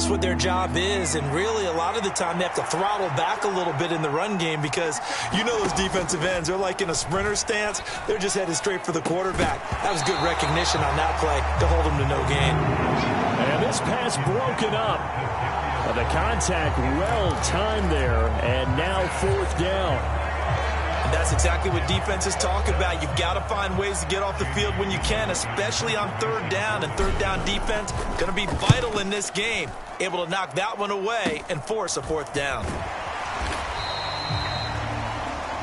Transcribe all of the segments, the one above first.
just what their job is, and really a lot of the time they have to throttle back a little bit in the run game because you know those defensive ends, they're like in a sprinter stance. They're just headed straight for the quarterback. That was good recognition on that play to hold them to no gain. And this pass broken up. The contact well timed there, and now fourth down. And that's exactly what defenses talk about. You've got to find ways to get off the field when you can, especially on third down. And third down defense going to be vital in this game. Able to knock that one away and force a fourth down.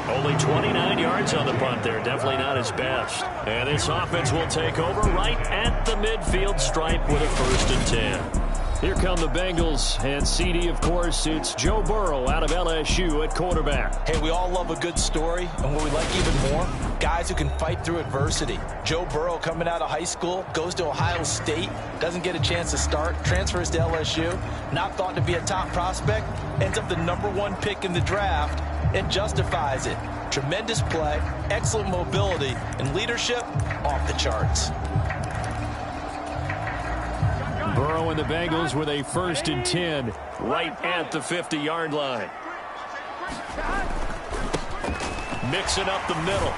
Only 29 yards on the punt there. Definitely not his best. And this offense will take over right at the midfield stripe with a 1st and 10. Here come the Bengals, and CD, of course, it's Joe Burrow out of LSU at quarterback. Hey, we all love a good story, and what we like even more, guys who can fight through adversity. Joe Burrow coming out of high school, goes to Ohio State, doesn't get a chance to start, transfers to LSU, not thought to be a top prospect, ends up the #1 pick in the draft, and justifies it. Tremendous play, excellent mobility, and leadership off the charts. Burrow and the Bengals with a 1st and 10 right at the 50-yard line. Mixing up the middle.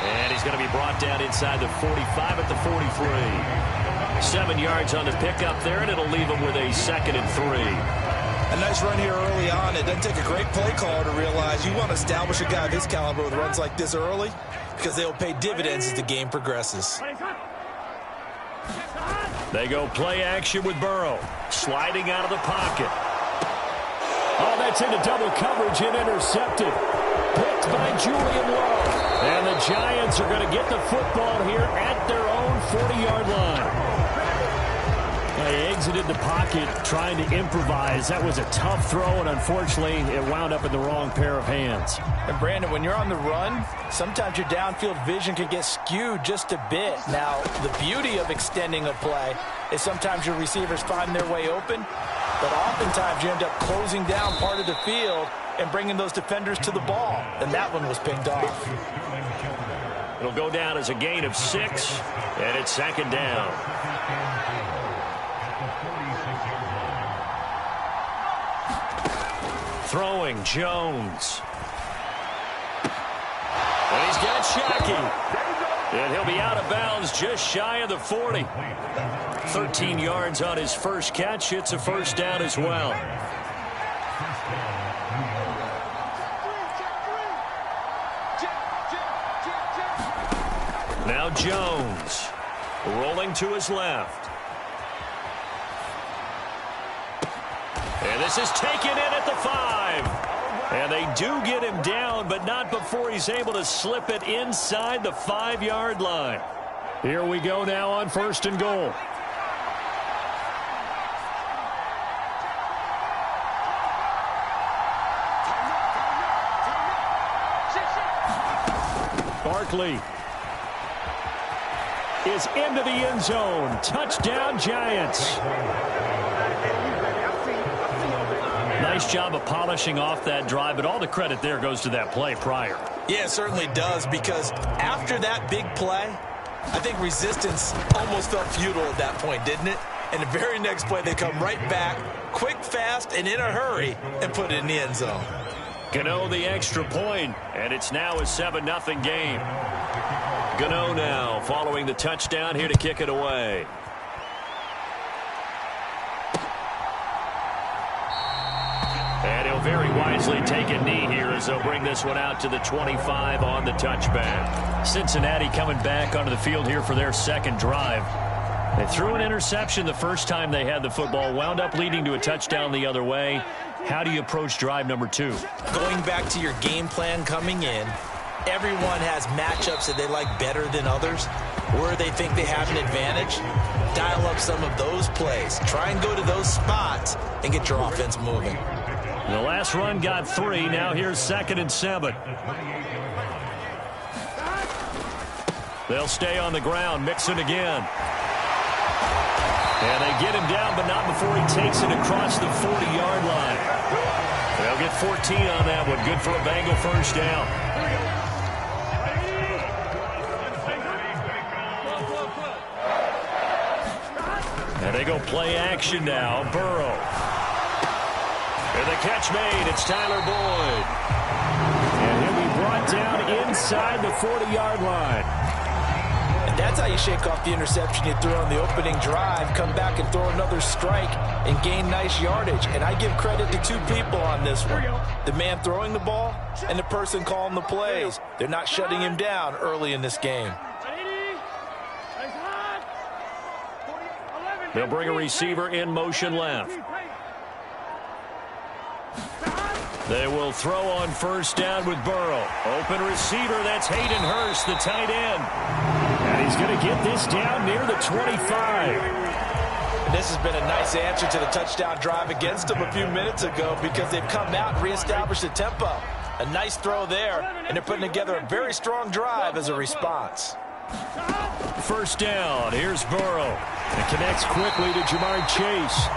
And he's going to be brought down inside the 45 at the 43. 7 yards on the pickup there, and it'll leave him with a 2nd and 3. A nice run here early on. It doesn't take a great play caller to realize you want to establish a guy of his caliber with runs like this early because they'll pay dividends as the game progresses. They go play action with Burrow. Sliding out of the pocket. Oh, that's into double coverage and intercepted. Picked by Julian Lowe. And the Giants are going to get the football here at their own 40-yard line. They exited the pocket trying to improvise. That was a tough throw, and unfortunately, it wound up in the wrong pair of hands. And Brandon, when you're on the run, sometimes your downfield vision can get skewed just a bit. Now, the beauty of extending a play is sometimes your receivers find their way open, but oftentimes you end up closing down part of the field and bringing those defenders to the ball. And that one was picked off. It'll go down as a gain of 6, and it's 2nd down. Throwing, Jones. And he's got Shockey. And he'll be out of bounds just shy of the 40. 13 yards on his first catch. It's a 1st down as well. Now Jones. Rolling to his left. And this is taken in at the 5. And they do get him down, but not before he's able to slip it inside the 5-yard line. Here we go now on 1st and goal. Barkley is into the end zone. Touchdown, Giants. Nice job of polishing off that drive, but all the credit there goes to that play prior. Yeah, it certainly does, because after that big play, I think resistance almost felt futile at that point, didn't it? And the very next play, they come right back, quick, fast, and in a hurry, and put it in the end zone. Gano the extra point, and it's now a 7-0 game. Gano now following the touchdown here to kick it away. And he'll very wisely take a knee here as they'll bring this one out to the 25 on the touchback. Cincinnati coming back onto the field here for their 2nd drive. They threw an interception the first time they had the football, wound up leading to a touchdown the other way. How do you approach drive number 2? Going back to your game plan coming in, everyone has matchups that they like better than others, where they think they have an advantage. Dial up some of those plays. Try and go to those spots and get your offense moving. The last run got 3. Now here's 2nd and 7. They'll stay on the ground. Mixon again. And they get him down, but not before he takes it across the 40-yard line. They'll get 14 on that one. Good for a Bengal 1st down. And they go play action now. Burrow. And the catch made. It's Tyler Boyd. And he'll be brought down inside the 40-yard line. And that's how you shake off the interception you threw on the opening drive, come back and throw another strike and gain nice yardage. And I give credit to two people on this one. The man throwing the ball and the person calling the plays. They're not shutting him down early in this game. They'll bring a receiver in motion left. They will throw on first down with Burrow. Open receiver, that's Hayden Hurst, the tight end. And he's going to get this down near the 25. And this has been a nice answer to the touchdown drive against them a few minutes ago because they've come out and reestablished the tempo. A nice throw there, and they're putting together a very strong drive as a response. First down, here's Burrow. And connects quickly to Jamar Chase.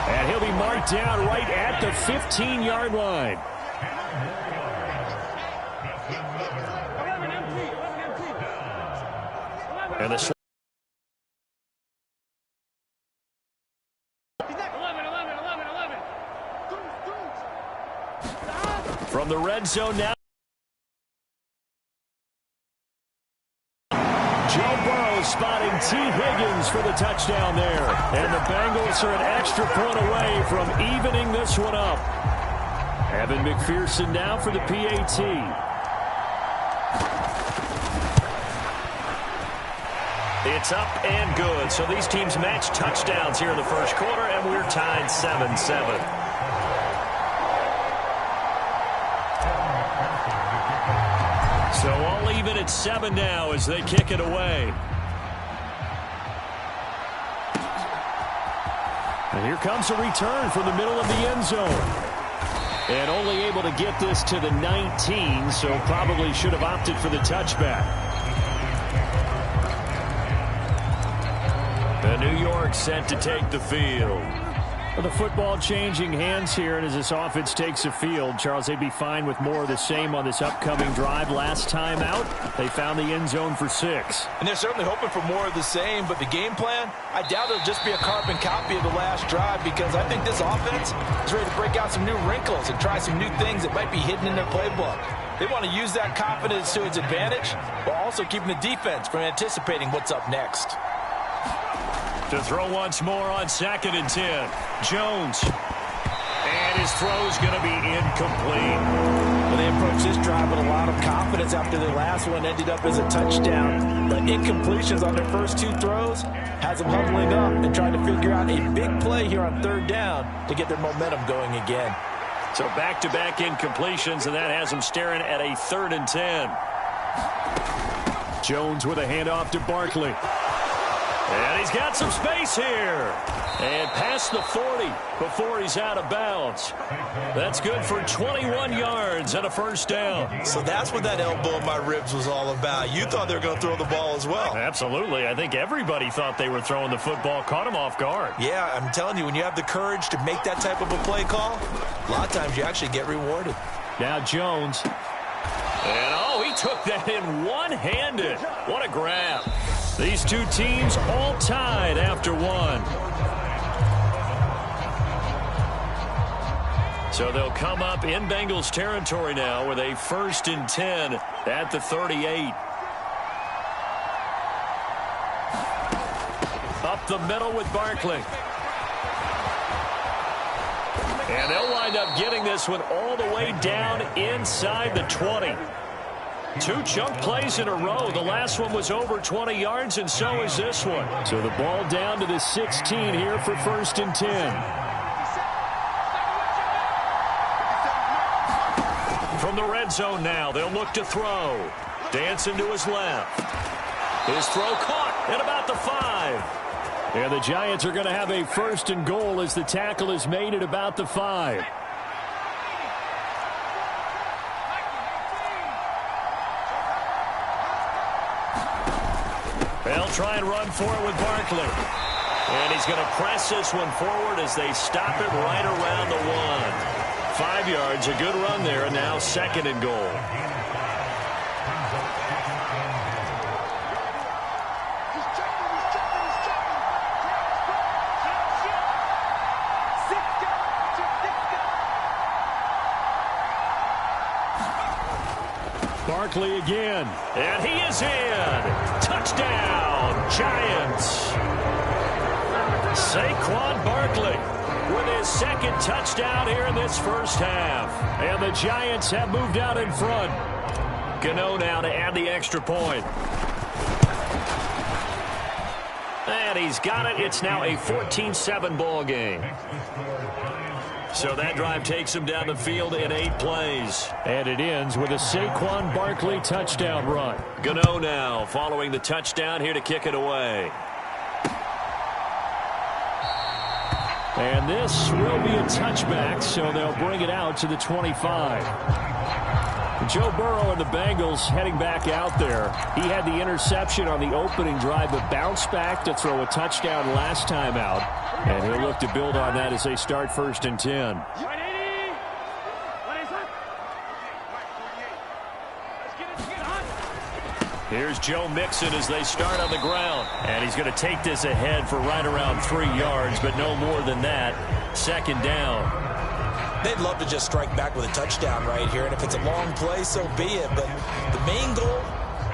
And he'll be marked down right at the 15-yard line. And the from the red zone now. Joe Burrow spotting T. Higgins for the touchdown there. And the Bengals are an extra point away from evening this one up. Evan McPherson now for the PAT. It's up and good. So these teams match touchdowns here in the first quarter, and we're tied 7-7. So all even at 7 now as they kick it away. And here comes a return from the middle of the end zone. And only able to get this to the 19, so probably should have opted for the touchback. And New York set to take the field. Well, the football changing hands here, and as this offense takes the field, Charles, they'd be fine with more of the same on this upcoming drive. Last time out, they found the end zone for 6. And they're certainly hoping for more of the same, but the game plan, I doubt it'll just be a carbon copy of the last drive because I think this offense is ready to break out some new wrinkles and try some new things that might be hidden in their playbook. They want to use that confidence to its advantage while also keeping the defense from anticipating what's up next. To throw once more on 2nd and 10. Jones. And his throw's going to be incomplete. Well, they approached this drive with a lot of confidence after their last one ended up as a touchdown. But incompletions on their first 2 throws has them huddling up and trying to figure out a big play here on 3rd down to get their momentum going again. So back-to-back incompletions, and that has them staring at a 3rd and 10. Jones with a handoff to Barkley. And he's got some space here. And past the 40 before he's out of bounds. That's good for 21 yards and a first down. So that's what that elbow in my ribs was all about. You thought they were going to throw the ball as well. Absolutely. I think everybody thought they were throwing the football. Caught him off guard. Yeah, I'm telling you, when you have the courage to make that type of a play call, a lot of times you actually get rewarded. Now Jones. And he took that in one-handed. What a grab. These two teams all tied after 1. So they'll come up in Bengals territory now with a 1st and 10 at the 38. Up the middle with Barkley. And they'll wind up getting this one all the way down inside the 20. 2 chunk plays in a row. The last one was over 20 yards, and so is this one. So the ball down to the 16 here for 1st and 10. From the red zone now, they'll look to throw. Dancing to his left. His throw caught at about the 5. And the Giants are going to have a 1st and goal as the tackle is made at about the 5. They'll try and run for it with Barkley. And he's going to press this one forward as they stop it right around the 1. 5 yards, a good run there, and now 2nd and goal. Barkley again. And he is in. Touchdown, Giants. Saquon Barkley with his second touchdown here in this first half. And the Giants have moved out in front. Gano now to add the extra point. And he's got it. It's now a 14-7 ball game. So that drive takes him down the field in 8 plays. And it ends with a Saquon Barkley touchdown run. Gano now following the touchdown here to kick it away. And this will be a touchback, so they'll bring it out to the 25. Joe Burrow and the Bengals heading back out there. He had the interception on the opening drive, but bounced back to throw a touchdown last time out. And he'll look to build on that as they start 1st and 10. Here's Joe Mixon as they start on the ground. And he's going to take this ahead for right around 3 yards, but no more than that. 2nd down. They'd love to just strike back with a touchdown right here, and if it's a long play, so be it. But the main goal,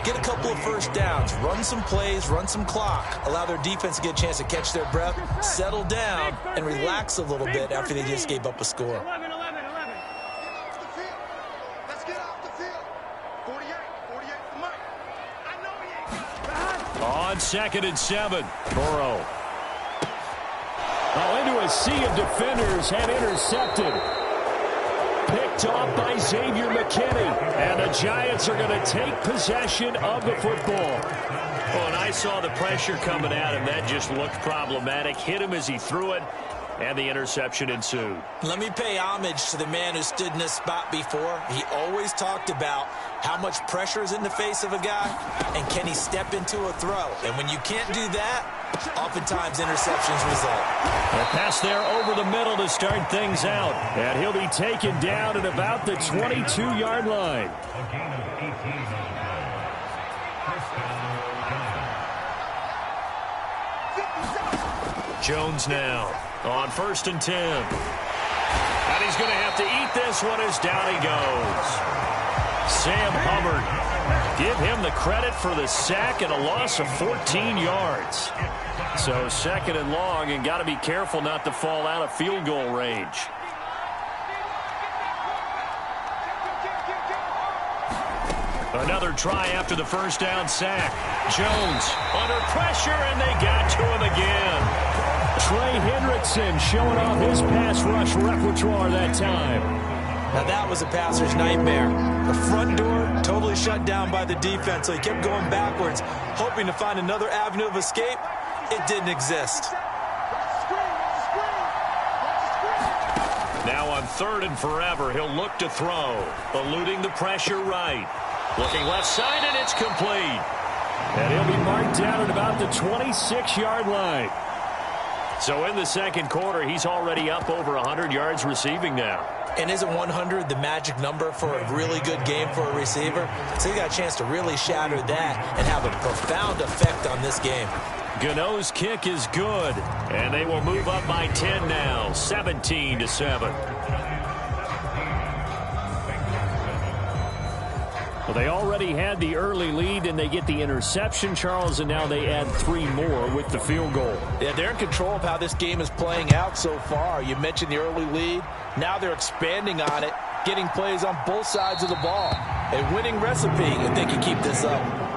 get a couple of first downs, run some plays, run some clock, allow their defense to get a chance to catch their breath, settle down, and relax a little bit after they just gave up a score. On 2nd and 7, Burrow. Into a sea of defenders and intercepted. Picked off by Xavier McKinney. And the Giants are going to take possession of the football. Oh, and I saw the pressure coming at him. That just looked problematic. Hit him as he threw it, and the interception ensued. Let me pay homage to the man who stood in this spot before. He always talked about how much pressure is in the face of a guy, and can he step into a throw. And when you can't do that, oftentimes interceptions result. A pass there over the middle to start things out. And he'll be taken down at about the 22-yard line. Jones now on 1st and 10. And he's going to have to eat this one as down he goes. Sam Hubbard, give him the credit for the sack and a loss of 14 yards. So 2nd and long, and got to be careful not to fall out of field goal range. Another try after the first down sack. Jones under pressure, and they got to him again. Trey Hendrickson showing off his pass rush repertoire that time. Now that was a passer's nightmare. The front door totally shut down by the defense, so he kept going backwards, hoping to find another avenue of escape. It didn't exist. Now on 3rd and forever, he'll look to throw. Eluding the pressure right. Looking left side, and it's complete. And he'll be marked down at about the 26-yard line. So in the 2nd quarter, he's already up over 100 yards receiving now. And isn't 100 the magic number for a really good game for a receiver? So he got a chance to really shatter that and have a profound effect on this game. Gano's kick is good, and they will move up by 10 now, 17-7. Well, they already had the early lead, and they get the interception, Charles, and now they add 3 more with the field goal. Yeah, they're in control of how this game is playing out so far. You mentioned the early lead. Now they're expanding on it, getting plays on both sides of the ball. A winning recipe if they can keep this up.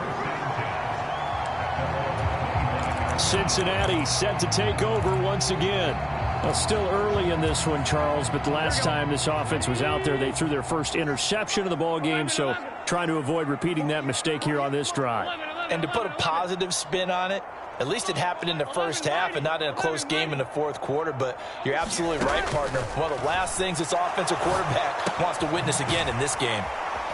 Cincinnati set to take over once again. Well, still early in this one, Charles, but the last time this offense was out there, they threw their first interception of the ball game, so trying to avoid repeating that mistake here on this drive. And to put a positive spin on it, at least it happened in the first half and not in a close game in the 4th quarter, but you're absolutely right, partner. One of the last things this offensive quarterback wants to witness again in this game.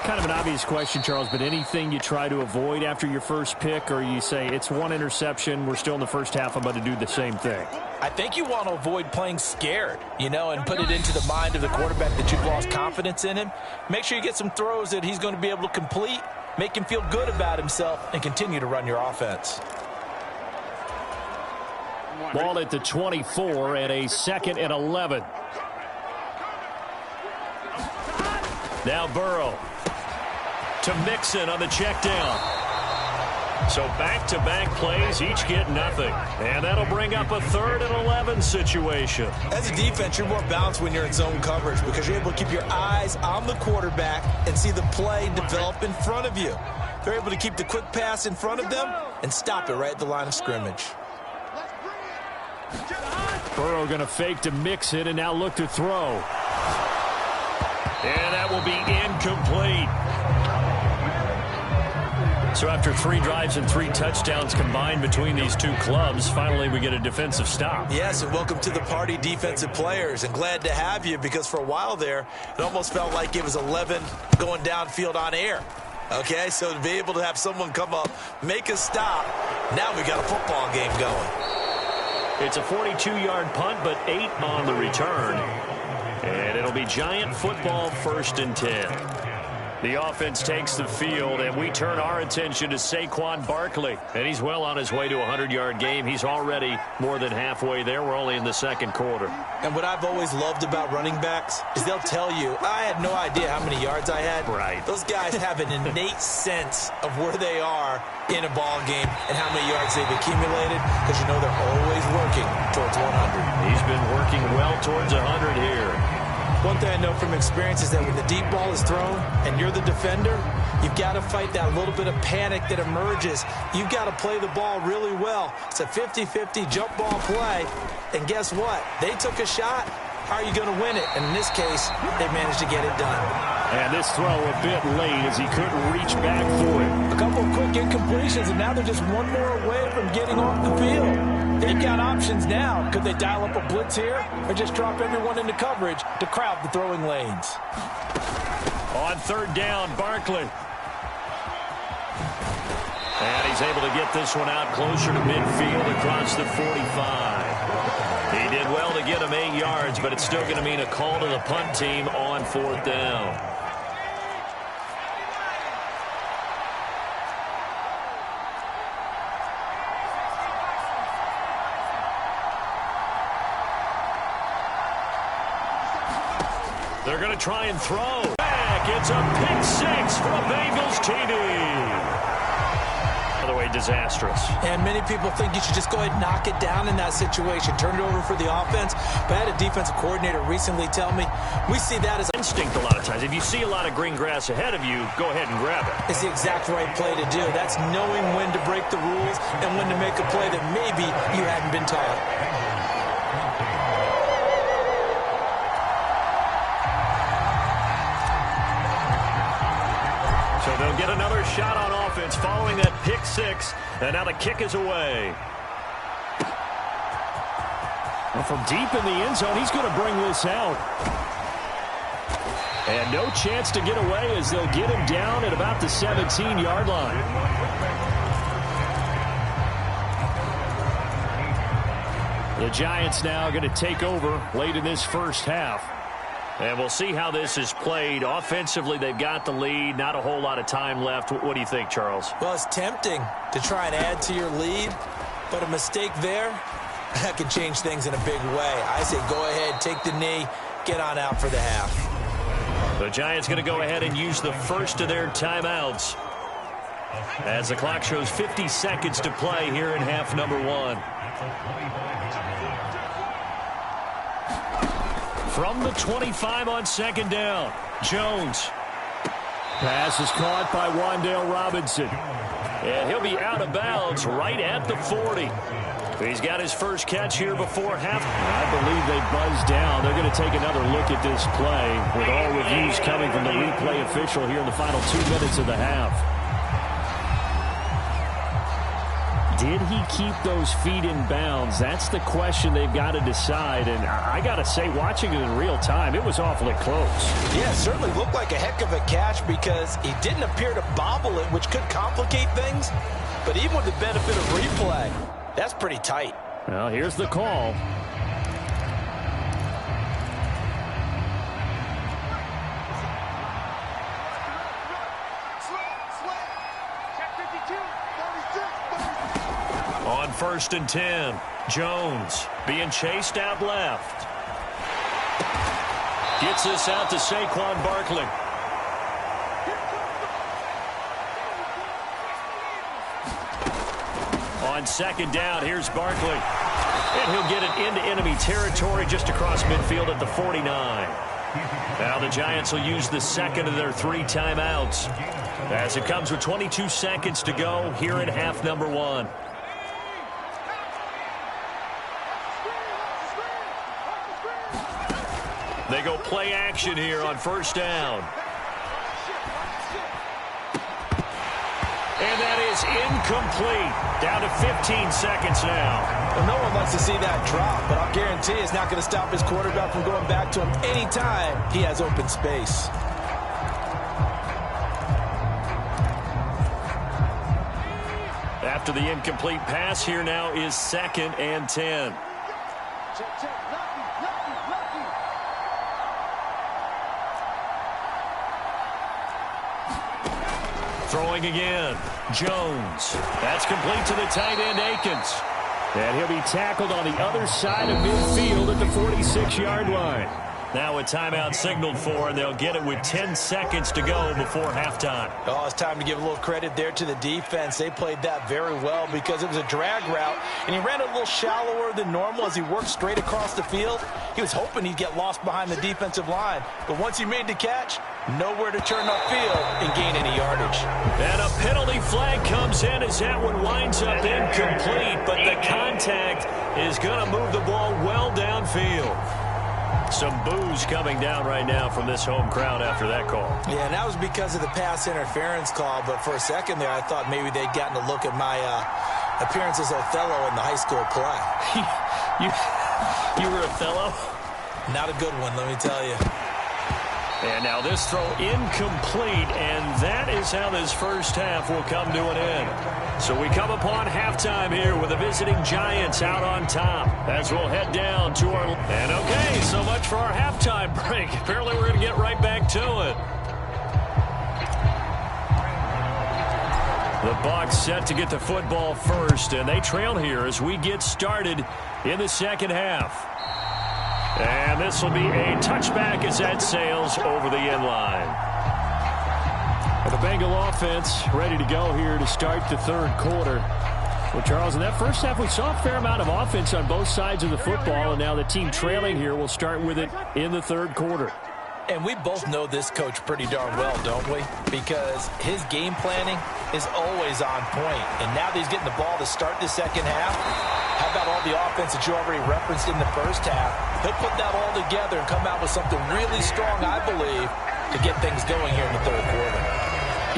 Kind of an obvious question, Charles, but anything you try to avoid after your first pick, or you say it's one interception, we're still in the first half, I'm about to do the same thing? I think you want to avoid playing scared, and put it into the mind of the quarterback that you've lost confidence in him. Make sure you get some throws that he's going to be able to complete, make him feel good about himself, and continue to run your offense. Ball at the 24 and a 2nd and 11. Now Burrow. to Mixon on the check down. So back-to-back plays, each get nothing. And that'll bring up a 3rd and 11 situation. As a defense, you're more balanced when you're in zone coverage because you're able to keep your eyes on the quarterback and see the play develop in front of you. They're able to keep the quick pass in front of them and stop it right at the line of scrimmage. Burrow going to fake to mix it and now look to throw. And that will be incomplete. So after 3 drives and 3 touchdowns combined between these two clubs, finally we get a defensive stop. Yes, and welcome to the party, defensive players. And glad to have you because for a while there, it almost felt like it was 11 going downfield on air. Okay, so to be able to have someone come up, make a stop, now we got a football game going. It's a 42-yard punt, but 8 on the return. And it'll be Giant football, 1st and 10. The offense takes the field, and we turn our attention to Saquon Barkley. And he's well on his way to a 100-yard game. He's already more than halfway there. We're only in the 2nd quarter. And what I've always loved about running backs is they'll tell you, I had no idea how many yards I had. Right. Those guys have an innate sense of where they are in a ball game and how many yards they've accumulated because you know they're always working towards 100. He's been working well towards 100 here. One thing I know from experience is that when the deep ball is thrown and you're the defender, you've got to fight that little bit of panic that emerges. You've got to play the ball really well. It's a 50-50 jump ball play. And guess what? They took a shot. How are you going to win it? And in this case, they managed to get it done. And this throw a bit late as he couldn't reach back for it. A couple of quick incompletions, and now they're just one more away from getting off the field. They've got options now. Could they dial up a blitz here or just drop everyone into coverage to crowd the throwing lanes? On 3rd down, Barkley. And he's able to get this one out closer to midfield across the 45. He did well to get him 8 yards, but it's still going to mean a call to the punt team on 4th down. They're going to try and throw. Back, it's a pick 6 for a Bengals TD. By the way, disastrous. And many people think you should just go ahead and knock it down in that situation. Turn it over for the offense. But I had a defensive coordinator recently tell me, we see that as instinct a lot of times. If you see a lot of green grass ahead of you, go ahead and grab it. It's the exact right play to do. That's knowing when to break the rules and when to make a play that maybe you hadn't been taught. So they'll get another shot on offense following that pick 6. And now the kick is away. Well, from deep in the end zone, he's going to bring this out. And no chance to get away as they'll get him down at about the 17-yard line. The Giants now going to take over late in this first half. And we'll see how this is played. Offensively, they've got the lead. Not a whole lot of time left. What do you think, Charles? Well, it's tempting to try and add to your lead, but a mistake there, that could change things in a big way. I say go ahead, take the knee, get on out for the half. The Giants going to go ahead and use the first of their timeouts as the clock shows 50 seconds to play here in half number 1. From the 25 on 2nd down, Jones. Pass is caught by Wan'Dale Robinson. And he'll be out of bounds right at the 40. He's got his first catch here before half. I believe they buzzed down. They're going to take another look at this play with all reviews coming from the replay official here in the final 2 minutes of the half. Did he keep those feet in bounds? That's the question they've got to decide. And I got to say, watching it in real time, it was awfully close. Yeah, it certainly looked like a heck of a catch because he didn't appear to bobble it, which could complicate things. But even with the benefit of replay, that's pretty tight. Well, here's the call. On 1st and 10, Jones being chased out left. Gets this out to Saquon Barkley. On second down, here's Barkley. And he'll get it into enemy territory just across midfield at the 49. Now the Giants will use the second of their 3 timeouts as it comes with 22 seconds to go here in half number 1. They go play action here on first down. And that is incomplete. Down to 15 seconds now. Well, no one likes to see that drop, but I'll guarantee it's not going to stop his quarterback from going back to him anytime he has open space. After the incomplete pass, here now is 2nd and 10. Throwing again. Jones. That's complete to the tight end, Akins. And he'll be tackled on the other side of midfield at the 46-yard line. Now a timeout signaled for, and they'll get it with 10 seconds to go before halftime. Oh, it's time to give a little credit there to the defense. They played that very well because it was a drag route, and he ran a little shallower than normal as he worked straight across the field. He was hoping he'd get lost behind the defensive line, but once he made the catch, nowhere to turn upfield and gain any yardage. And a penalty flag comes in as that one winds up incomplete, but the contact is going to move the ball well downfield. Some boos coming down right now from this home crowd after that call. Yeah, and that was because of the pass interference call, but for a second there I thought maybe they'd gotten a look at my appearance as Othello in the high school play. You were Othello? Not a good one, let me tell you. And now this throw incomplete, and that is how this first half will come to an end. So we come upon halftime here with the visiting Giants out on top as we'll head down to our... And okay, so much for our halftime break. Apparently we're going to get right back to it. The Bucs set to get the football first, and they trail here as we get started in the second half. And this will be a touchback as that sails over the end line. And the Bengal offense ready to go here to start the third quarter. Well, Charles, in that first half, we saw a fair amount of offense on both sides of the football, and now the team trailing here will start with it in the third quarter. And we both know this coach pretty darn well, don't we? Because his game planning is always on point. And now that he's getting the ball to start the second half, how about all the offense that you already referenced in the first half? He'll put that all together and come out with something really strong, I believe, to get things going here in the third quarter.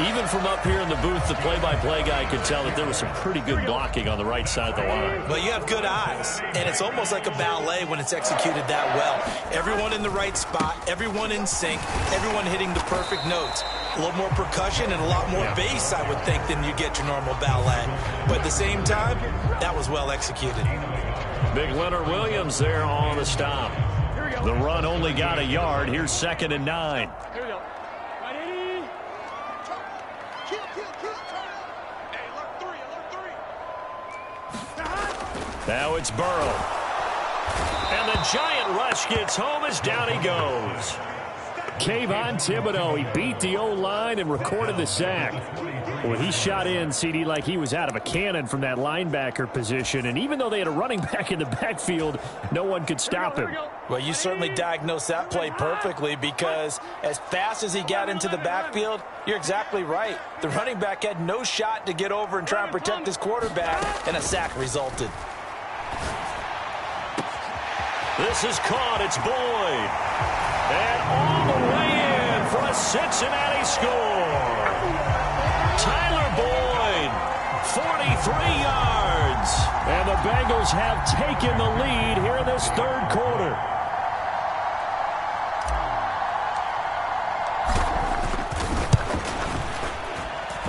Even from up here in the booth, the play-by-play guy could tell that there was some pretty good blocking on the right side of the line. Well, you have good eyes, and it's almost like a ballet when it's executed that well. Everyone in the right spot, everyone in sync, everyone hitting the perfect notes. A little more percussion and a lot more bass, I would think, than you get your normal ballet. But at the same time, that was well executed. Big Leonard Williams there on the stop. The run only got a yard. Here's 2nd and 9. Here we go. Now it's Burrow. And the giant rush gets home as down he goes. Kayvon Thibodeau, he beat the O-line and recorded the sack. Well, he shot in, CD, like he was out of a cannon from that linebacker position. And even though they had a running back in the backfield, no one could stop him. Well, you certainly diagnosed that play perfectly because as fast as he got into the backfield, you're exactly right. The running back had no shot to get over and try and protect his quarterback, and a sack resulted. This is caught. It's Boyd. And all the way in for a Cincinnati score. Tyler Boyd, 43 yards. And the Bengals have taken the lead here in this third quarter.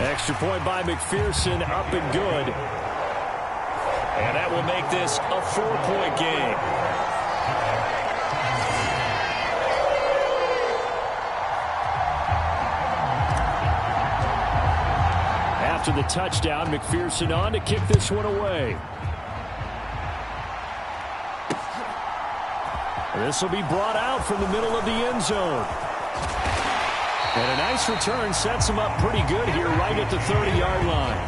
Extra point by McPherson, up and good. And that will make this a 4-point game. After the touchdown, McPherson on to kick this one away. This will be brought out from the middle of the end zone. And a nice return sets him up pretty good here right at the 30-yard line.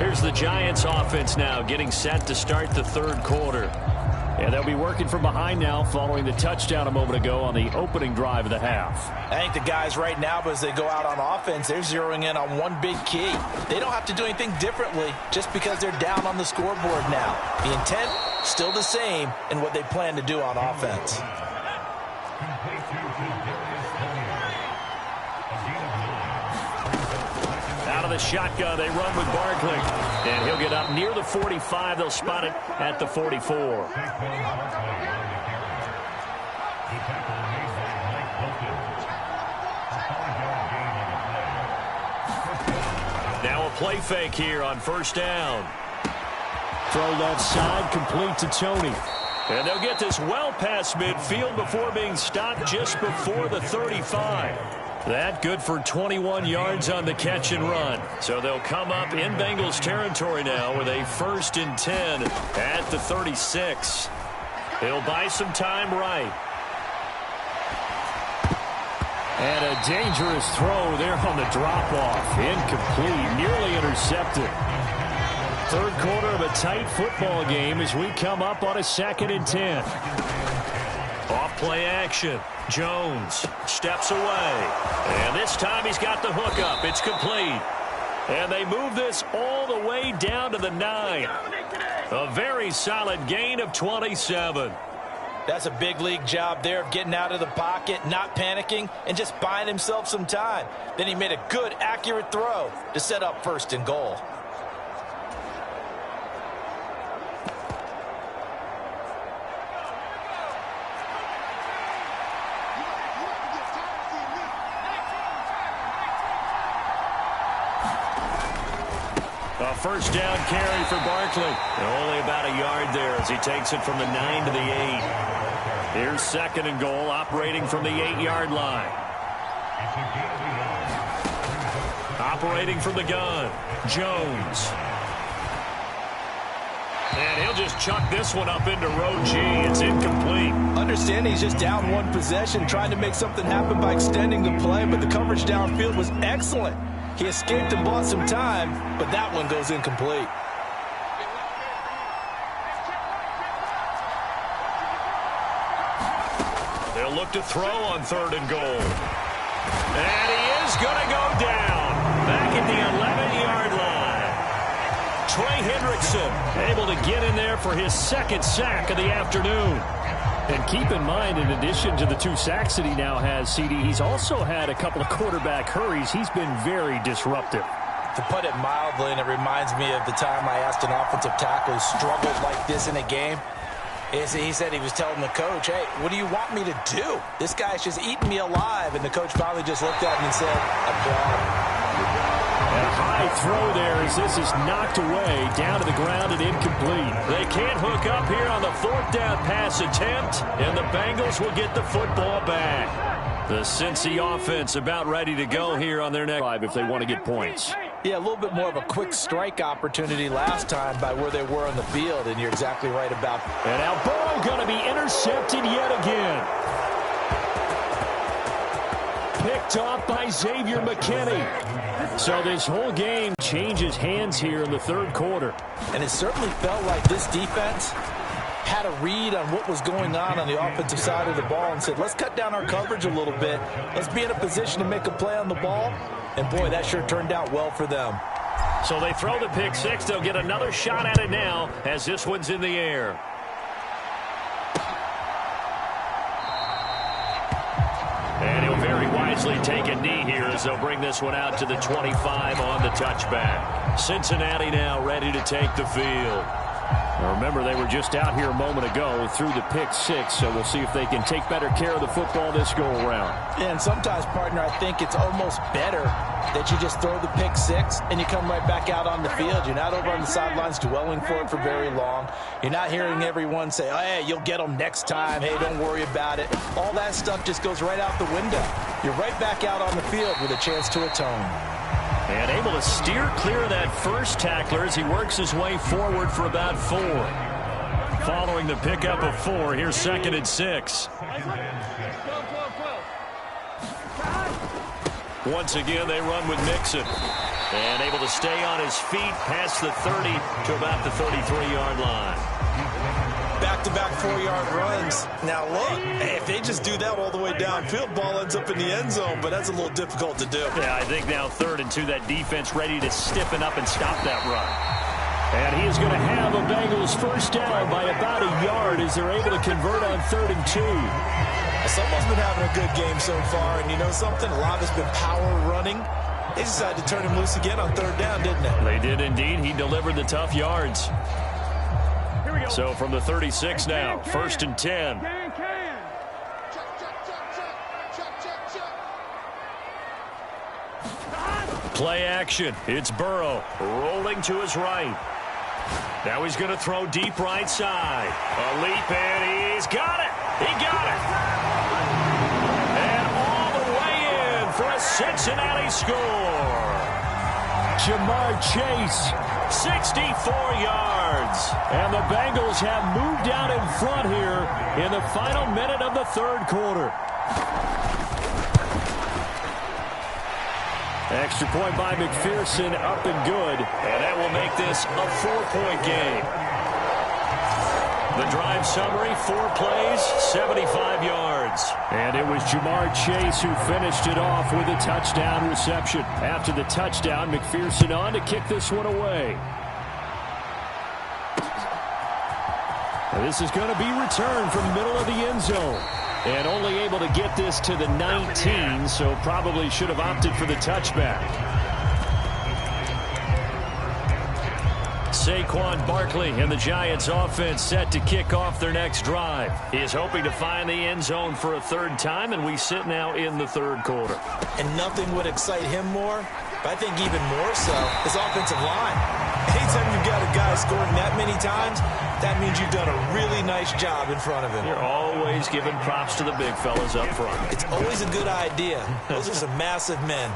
Here's the Giants offense now getting set to start the third quarter. And they'll be working from behind now following the touchdown a moment ago on the opening drive of the half. I think the guys right now, as they go out on offense, they're zeroing in on one big key. They don't have to do anything differently just because they're down on the scoreboard now. The intent, still the same in what they plan to do on offense. Out of the shotgun, they run with Barkley. And he'll get up near the 45. They'll spot it at the 44. Now a play fake here on first down. Throw left side, complete to Tony. And they'll get this well past midfield before being stopped just before the 35. That good for 21 yards on the catch and run. So they'll come up in Bengals territory now with a 1st and 10 at the 36. He'll buy some time right. And a dangerous throw there on the drop-off. Incomplete, nearly intercepted. Third quarter of a tight football game as we come up on a 2nd and 10. Off play action. Jones steps away. And this time he's got the hook up. It's complete. And they move this all the way down to the 9. A very solid gain of 27. That's a big league job there of getting out of the pocket, not panicking, and just buying himself some time. Then he made a good, accurate throw to set up 1st and goal. A first down carry for Barkley. And only about a yard there as he takes it from the 9 to the 8. Here's 2nd and goal, operating from the 8-yard line. Operating from the gun, Jones. And he'll just chuck this one up into row G. It's incomplete. Understand he's just down one possession, trying to make something happen by extending the play, but the coverage downfield was excellent. He escaped and bought some time, but that one goes incomplete. They'll look to throw on 3rd and goal. And he is going to go down. Back at the 11-yard line. Trey Hendrickson able to get in there for his 2nd sack of the afternoon. And keep in mind, in addition to the 2 sacks that he now has, CD, he's also had a couple of quarterback hurries. He's been very disruptive. To put it mildly, and it reminds me of the time I asked an offensive tackle who struggled like this in a game. He said he was telling the coach, hey, what do you want me to do? This guy's just eating me alive. And the coach finally just looked at him and said, applaud. And a high throw there as this is knocked away down to the ground and incomplete. They can't hook up here on the 4th down pass attempt, and the Bengals will get the football back. The Cincy offense about ready to go here on their next drive if they want to get points. Yeah, a little bit more of a quick strike opportunity last time by where they were on the field, and you're exactly right about that. And now Burrow going to be intercepted yet again. Picked off by Xavier McKinney. So this whole game changes hands here in the 3rd quarter. And it certainly felt like this defense had a read on what was going on the offensive side of the ball and said, let's cut down our coverage a little bit. Let's be in a position to make a play on the ball. And, boy, that sure turned out well for them. So they throw the pick 6. They'll get another shot at it now as this one's in the air. And he'll very wisely take a knee here as they'll bring this one out to the 25 on the touchback. Cincinnati now ready to take the field. Now remember, they were just out here a moment ago through the pick 6, so we'll see if they can take better care of the football this go-around. Yeah, and sometimes, partner, I think it's almost better that you just throw the pick 6 and you come right back out on the field. You're not over on the sidelines dwelling for it for very long. You're not hearing everyone say, oh, hey, you'll get them next time. Hey, don't worry about it. All that stuff just goes right out the window. You're right back out on the field with a chance to atone. And able to steer clear of that first tackler as he works his way forward for about 4. Following the pickup of 4, here's 2nd and 6. Once again, they run with Mixon. And able to stay on his feet past the 30 to about the 33-yard line. Back-to-back 4-yard runs. Now, look, if they just do that all the way downfield, ball ends up in the end zone, but that's a little difficult to do. Yeah, I think now 3rd and 2, that defense ready to stiffen up and stop that run. And he is going to have a Bengals first down by about a yard as they're able to convert on 3rd and 2. Someone's been having a good game so far, and you know something? A lot has been power running. They decided to turn him loose again on 3rd down, didn't they? They did indeed. He delivered the tough yards. So from the 36 now, 1st and 10. Play action. It's Burrow rolling to his right. Now he's going to throw deep right side. A leap, and he's got it. He got it. And all the way in for a Cincinnati score. Jamar Chase, 64 yards. And the Bengals have moved out in front here in the final minute of the 3rd quarter. Extra point by McPherson, up and good. And that will make this a 4-point game. The drive summary, 4 plays, 75 yards. And it was Jamar Chase who finished it off with a touchdown reception. After the touchdown, McPherson on to kick this one away. And this is going to be returned from the middle of the end zone. And only able to get this to the 19, so probably should have opted for the touchback. Saquon Barkley and the Giants offense set to kick off their next drive. He is hoping to find the end zone for a 3rd time, and we sit now in the 3rd quarter. And nothing would excite him more, but I think even more so, his offensive line. Anytime you've got a guy scoring that many times, that means you've done a really nice job in front of him. You're always giving props to the big fellas up front. It's always a good idea. Those are some massive men.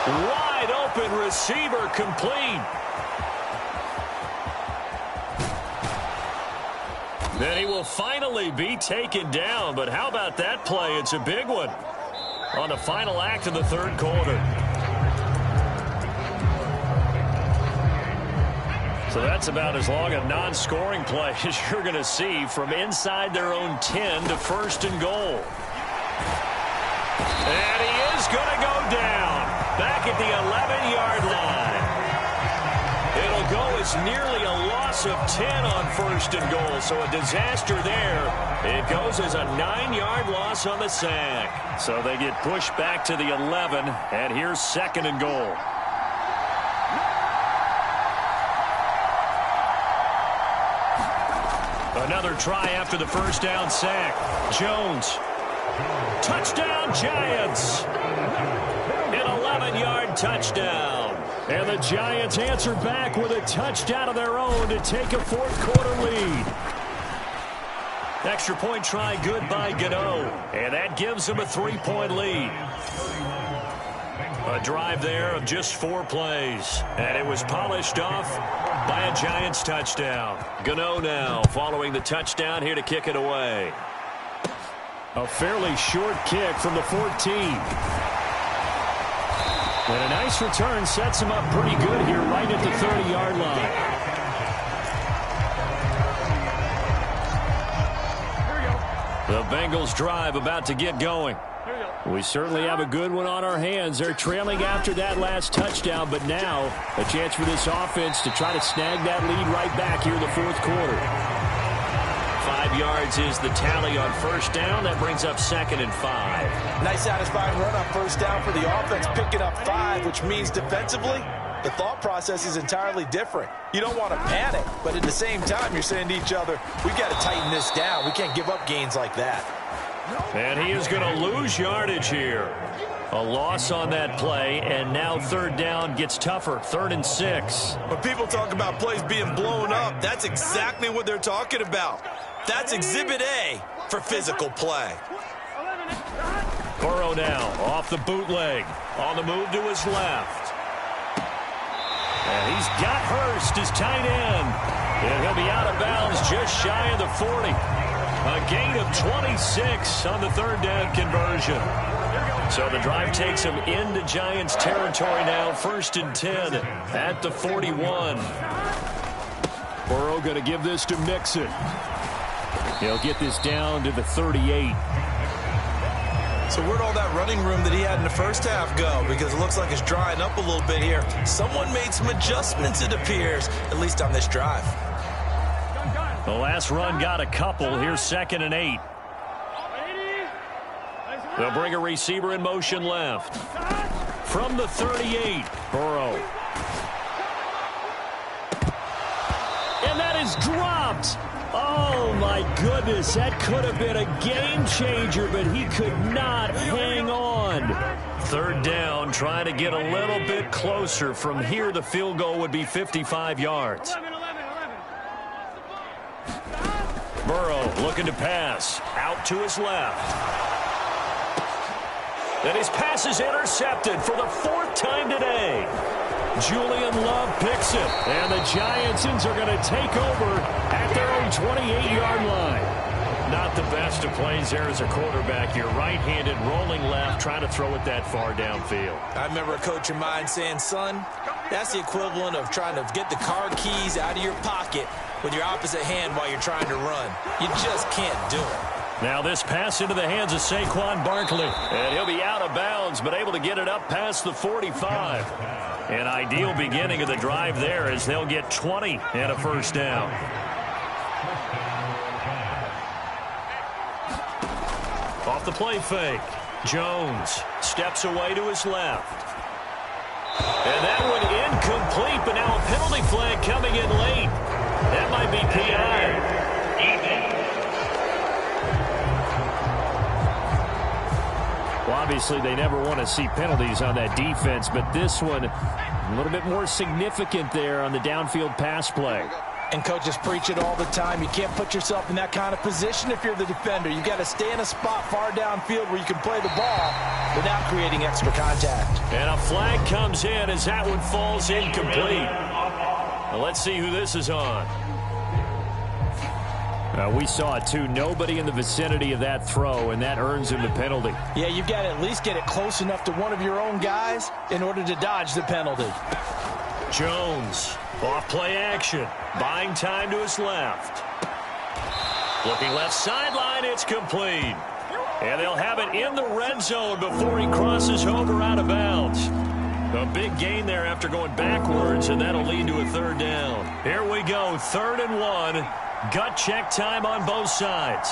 Wide open receiver complete. Then he will finally be taken down, but how about that play? It's a big one on the final act of the 3rd quarter. So that's about as long a non-scoring play as you're going to see from inside their own 10 to 1st and goal. And he is going to go down back at the 11-yard line. It'll go as nearly a loss of 10 on 1st and goal, so a disaster there. It goes as a 9-yard loss on the sack. So they get pushed back to the 11, and here's 2nd and goal. Another try after the 1st down sack. Jones. Touchdown, Giants. An 11-yard touchdown. And the Giants answer back with a touchdown of their own to take a 4th quarter lead. Extra point try good by Gano. And that gives them a 3-point lead. A drive there of just 4 plays. And it was polished off by a Giants touchdown. Gano now following the touchdown here to kick it away. A fairly short kick from the 14. And a nice return sets him up pretty good here right at the 30-yard line. The Bengals drive about to get going. We certainly have a good one on our hands. They're trailing after that last touchdown, but now a chance for this offense to try to snag that lead right back here in the 4th quarter. 5 yards is the tally on 1st down. That brings up 2nd and 5. Nice satisfying run on 1st down for the offense, picking up 5, which means defensively, the thought process is entirely different. You don't want to panic, but at the same time, you're saying to each other, we've got to tighten this down. We can't give up gains like that. And he is going to lose yardage here. A loss on that play, and now 3rd down gets tougher. 3rd and 6. When people talk about plays being blown up, that's exactly what they're talking about. That's Exhibit A for physical play. Burrow now off the bootleg. On the move to his left. And he's got Hurst as tight end. And he'll be out of bounds just shy of the 40. A gain of 26 on the 3rd down conversion. So the drive takes him into Giants territory now, 1st and 10 at the 41. Burrow going to give this to Mixon. He'll get this down to the 38. So where'd all that running room that he had in the first half go? Because it looks like it's drying up a little bit here. Someone made some adjustments, it appears, at least on this drive. The last run got a couple. Here's 2nd and 8. They'll bring a receiver in motion left. From the 38, Burrow. And that is dropped. Oh, my goodness. That could have been a game changer, but he could not hang on. 3rd down, trying to get a little bit closer. From here, the field goal would be 55 yards. Burrow looking to pass. Out to his left. And his pass is intercepted for the 4th time today. Julian Love picks it. And the Giantsons are going to take over at their own 28-yard line. Not the best of plays there as a quarterback. You're right-handed, rolling left, trying to throw it that far downfield. I remember a coach of mine saying, son, that's the equivalent of trying to get the car keys out of your pocket with your opposite hand while you're trying to run. You just can't do it. Now this pass into the hands of Saquon Barkley. And he'll be out of bounds, but able to get it up past the 45. An ideal beginning of the drive there as they'll get 20 and a 1st down. Off the play fake. Jones steps away to his left. And that one incomplete, but now a penalty flag coming in late. That might be PI. Well, obviously, they never want to see penalties on that defense, but this one a little bit more significant there on the downfield pass play. And coaches preach it all the time. You can't put yourself in that kind of position if you're the defender. You've got to stay in a spot far downfield where you can play the ball without creating extra contact. And a flag comes in as that one falls incomplete. Now let's see who this is on. We saw it, too. Nobody in the vicinity of that throw, and that earns him the penalty. Yeah, you've got to at least get it close enough to one of your own guys in order to dodge the penalty. Jones, off play action, buying time to his left. Looking left sideline, it's complete. And they'll have it in the red zone before he crosses over out of bounds. A big gain there after going backwards, and that'll lead to a 3rd down. Here we go, 3rd and 1. Gut check time on both sides.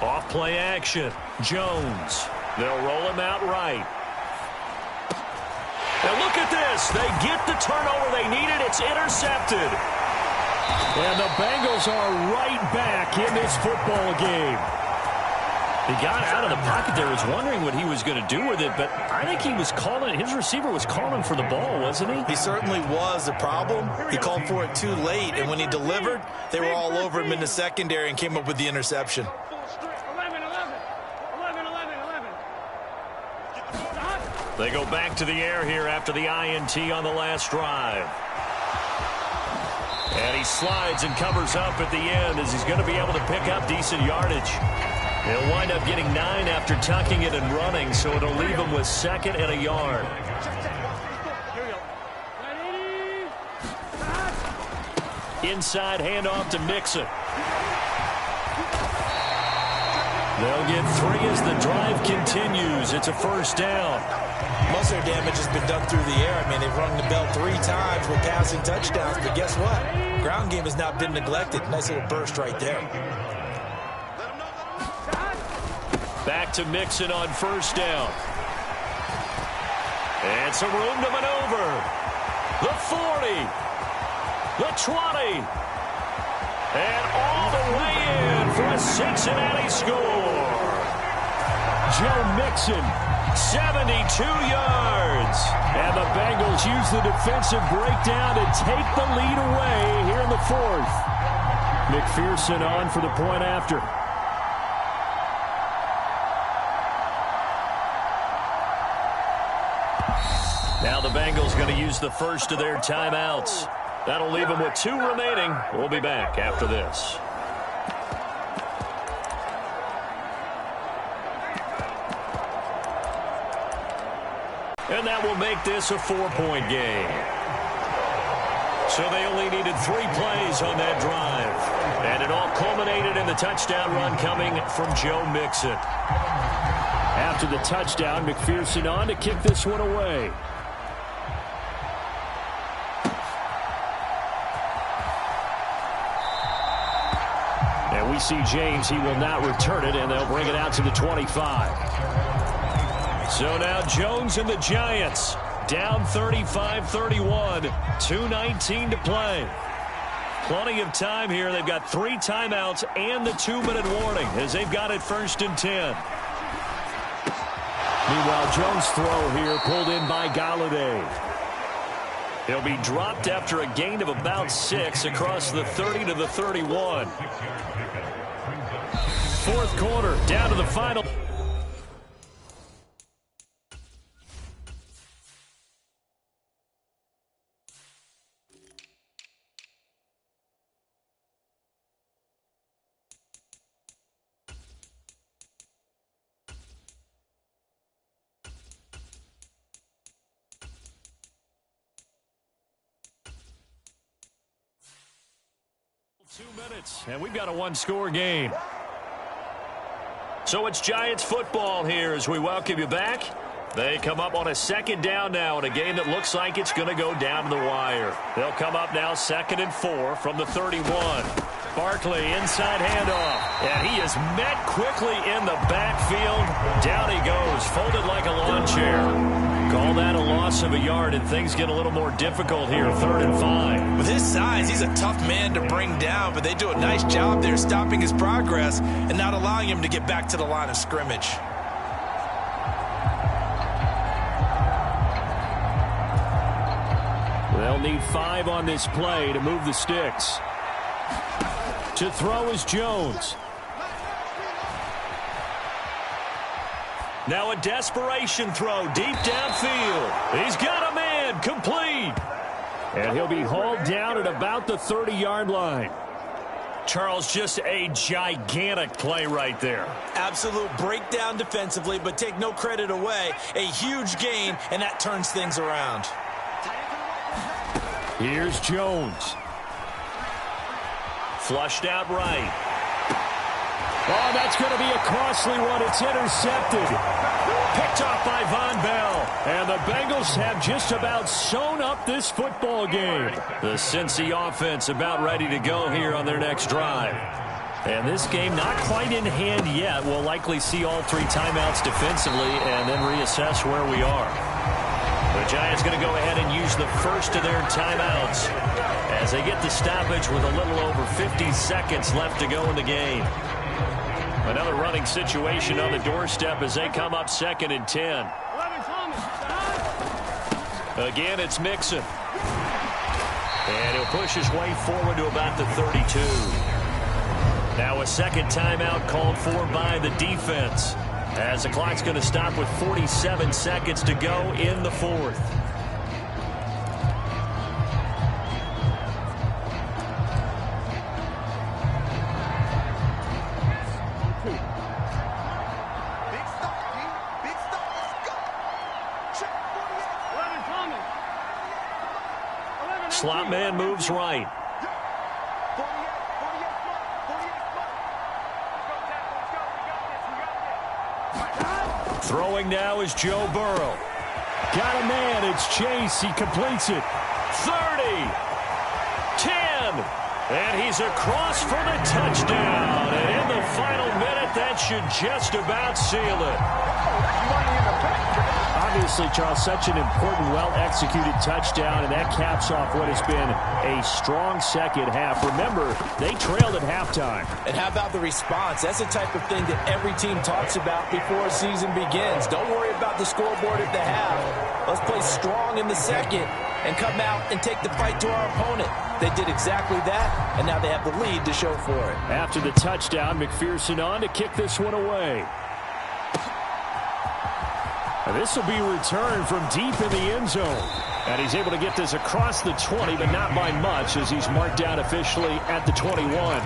Off play action. Jones. They'll roll him out right. Now look at this. They get the turnover they needed. It's intercepted. And the Bengals are right back in this football game. He got out of the pocket there. Was wondering what he was going to do with it, but I think he was calling. His receiver was calling for the ball, wasn't he? He certainly was. The problem, he called for it too late, and when he delivered, they were all over him in the secondary and came up with the interception. They go back to the air here after the INT on the last drive. And he slides and covers up at the end as he's going to be able to pick up decent yardage. He'll wind up getting 9 after tucking it and running, so it'll leave him with 2nd and a yard. Inside handoff to Mixon. They'll get 3 as the drive continues. It's a 1st down. Most of their damage has been done through the air. I mean, they've rung the bell 3 times with passing touchdowns, but guess what? Ground game has not been neglected. Nice little burst right there. Back to Mixon on 1st down. And some room to maneuver. The 40. The 20. And all the way in for a Cincinnati score. Joe Mixon, 72 yards. And the Bengals use the defensive breakdown to take the lead away here in the 4th. McPherson on for the point after. Now the Bengals going to use the first of their timeouts. That'll leave them with 2 remaining. We'll be back after this. And that will make this a 4-point game. So they only needed 3 plays on that drive. And it all culminated in the touchdown run coming from Joe Mixon. After the touchdown, McPherson on to kick this one away. And we see James. He will not return it, and they'll bring it out to the 25. So now Jones and the Giants down 35-31, 2:19 to play. Plenty of time here. They've got 3 timeouts and the 2-minute warning as they've got it 1st and 10. Meanwhile, Jones' throw here pulled in by Galladay. He'll be dropped after a gain of about 6 across the 30 to the 31. 4th quarter, down to the final. And we've got a 1-score game. So it's Giants football here as we welcome you back. They come up on a 2nd down now in a game that looks like it's going to go down to the wire. They'll come up now 2nd and 4 from the 31. Barkley inside handoff. And he is met quickly in the backfield. Down he goes, folded like a lawn chair. Call that a loss of a yard, and things get a little more difficult here, 3rd and 5. With his size, he's a tough man to bring down, but they do a nice job there stopping his progress and not allowing him to get back to the line of scrimmage. They'll need 5 on this play to move the sticks. To throw is Jones. Now a desperation throw deep downfield. He's got a man, complete. And he'll be hauled down at about the 30-yard line. Charles, just a gigantic play right there. Absolute breakdown defensively, but take no credit away. A huge gain, and that turns things around. Here's Jones. Flushed out right. Oh, that's going to be a costly one. It's intercepted. Picked off by Von Bell. And the Bengals have just about sewn up this football game. The Cincy offense about ready to go here on their next drive. And this game not quite in hand yet. We'll likely see all 3 timeouts defensively and then reassess where we are. The Giants going to go ahead and use the first of their timeouts as they get the stoppage with a little over 50 seconds left to go in the game. Another running situation on the doorstep as they come up 2nd and 10. Again, it's Mixon. And he'll push his way forward to about the 32. Now a 2nd timeout called for by the defense, as the clock's going to stop with 47 seconds to go in the 4th. Slot man moves right. Throwing now is Joe Burrow. Got a man. It's Chase. He completes it. 30. 10. And he's across for the touchdown. And in the final minute, that should just about seal it. Obviously, Charles, such an important, well-executed touchdown, and that caps off what has been a strong 2nd half. Remember, they trailed at halftime. And how about the response? That's the type of thing that every team talks about before a season begins. Don't worry about the scoreboard at the half. Let's play strong in the 2nd and come out and take the fight to our opponent. They did exactly that, and now they have the lead to show for it. After the touchdown, McPherson on to kick this one away. This will be returned from deep in the end zone. And he's able to get this across the 20, but not by much, as he's marked down officially at the 21.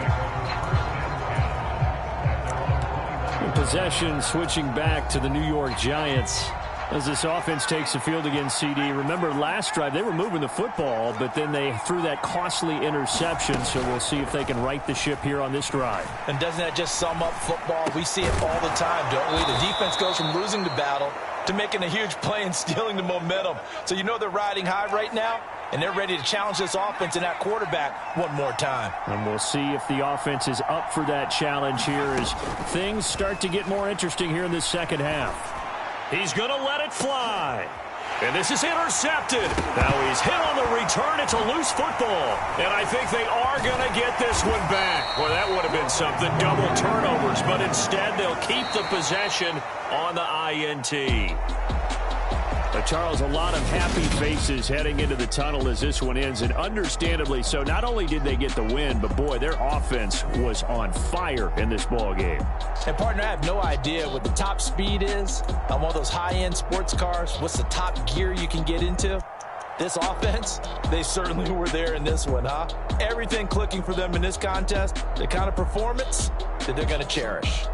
Possession switching back to the New York Giants. As this offense takes the field against CD, remember last drive they were moving the football, but then they threw that costly interception, so we'll see if they can right the ship here on this drive. And doesn't that just sum up football? We see it all the time, don't we? The defense goes from losing the battle to making a huge play and stealing the momentum. So you know they're riding high right now, and they're ready to challenge this offense and that quarterback one more time. And we'll see if the offense is up for that challenge here as things start to get more interesting here in this second half. He's going to let it fly. And this is intercepted. Now he's hit on the return. It's a loose football. And I think they are going to get this one back. Boy, that would have been something. Double turnovers. But instead, they'll keep the possession on the INT. But Charles, a lot of happy faces heading into the tunnel as this one ends, and understandably so. Not only did they get the win, but boy, their offense was on fire in this ball game. And partner, I have no idea what the top speed is on one of those high-end sports cars. What's the top gear you can get into? This offense, they certainly were there in this one, huh? Everything clicking for them in this contest, the kind of performance that they're going to cherish.